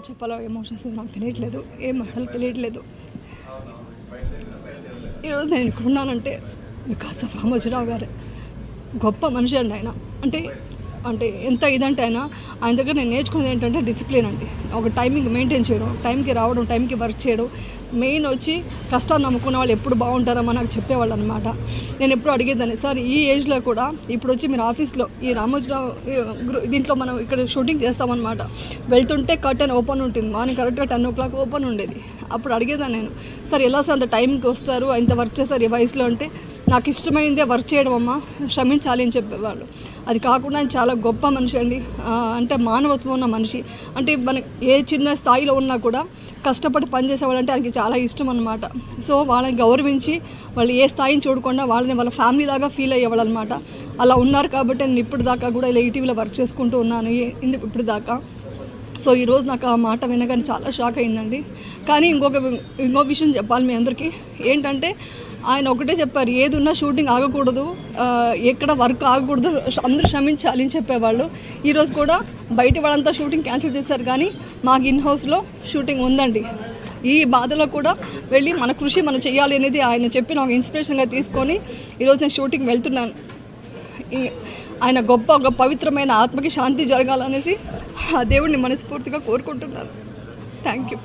చెప్పాలో ఎమోషన్స్ నాకు తెలియట్లేదు, ఏం మాటలు తెలియట్లేదు. ఈరోజు నేను ఇక్కడ ఉన్నానంటే బికాస్ ఆఫ్ రామోజీరావు గారు. గొప్ప మనిషి అండి ఆయన. అంటే ఎంత ఇదంటే ఆయన దగ్గర నేను నేర్చుకునేది ఏంటంటే డిసిప్లిన్ అండి. ఒక టైమింగ్ మెయింటైన్ చేయడం, టైంకి రావడం, టైంకి వర్క్ చేయడం. మెయిన్ వచ్చి కష్టాన్ని నమ్ముకున్న వాళ్ళు ఎప్పుడు బాగుంటారో నాకు చెప్పేవాళ్ళు అనమాట. నేను ఎప్పుడు అడిగేదాన్ని, సార్ ఈ ఏజ్లో కూడా ఇప్పుడు వచ్చి మీరు ఆఫీస్లో ఈ రామోజీరావు దీంట్లో మనం ఇక్కడ షూటింగ్ చేస్తామన్నమాట. వెళ్తుంటే కర్టెన్ ఓపెన్ ఉంటుంది, మార్నింగ్ కరెక్ట్గా 10 o'clock ఓపెన్ ఉండేది. అప్పుడు అడిగేదాన్ని నేను, సార్ ఎలా సార్ అంత టైంకి వస్తారు, ఇంత వర్క్ చేస్తారు ఈ వయసులో అంటే, నాకు ఇష్టమైందే వర్క్ చేయడం అమ్మ, శ్రమించాలి అని చెప్పేవాళ్ళు. అది కాకుండా ఆయన చాలా గొప్ప మనిషి అండి. అంటే మానవత్వం ఉన్న మనిషి. అంటే మనకి ఏ చిన్న స్థాయిలో ఉన్నా కూడా కష్టపడి పనిచేసేవాళ్ళంటే ఆయనకి చాలా ఇష్టం అన్నమాట. సో వాళ్ళని గౌరవించి వాళ్ళు ఏ స్థాయిని చూడకుండా వాళ్ళని వాళ్ళ ఫ్యామిలీ లాగా ఫీల్ అయ్యేవాళ్ళు అనమాట. అలా ఉన్నారు కాబట్టి నేను ఇప్పుడు దాకా కూడా ఇలా ఈటీవీలో వర్క్ చేసుకుంటూ ఉన్నాను ఇప్పుడు దాకా. సో ఈరోజు నాకు ఆ మాట వినగానే చాలా షాక్ అయిందండి. కానీ ఇంకో విషయం చెప్పాలి మీ అందరికీ ఏంటంటే, ఆయన ఒకటే చెప్పారు, ఏది ఉన్నా షూటింగ్ ఆగకూడదు, ఎక్కడ వర్క్ ఆగకూడదు, అందరూ శ్రమించాలి అని చెప్పేవాళ్ళు. ఈరోజు కూడా బయట వాళ్ళంతా షూటింగ్ క్యాన్సిల్ చేశారు, కానీ మాకు ఇన్ హౌస్లో షూటింగ్ ఉందండి. ఈ బాధలో కూడా వెళ్ళి మన కృషి మనం చేయాలి అనేది ఆయన చెప్పి నాకు ఇన్స్పిరేషన్గా తీసుకొని ఈరోజు నేను షూటింగ్ వెళ్తున్నాను. ఆయన గొప్ప పవిత్రమైన ఆత్మకి శాంతి జరగాలనేసి ఆ దేవుడిని మనస్ఫూర్తిగా కోరుకుంటున్నాను. Thank you.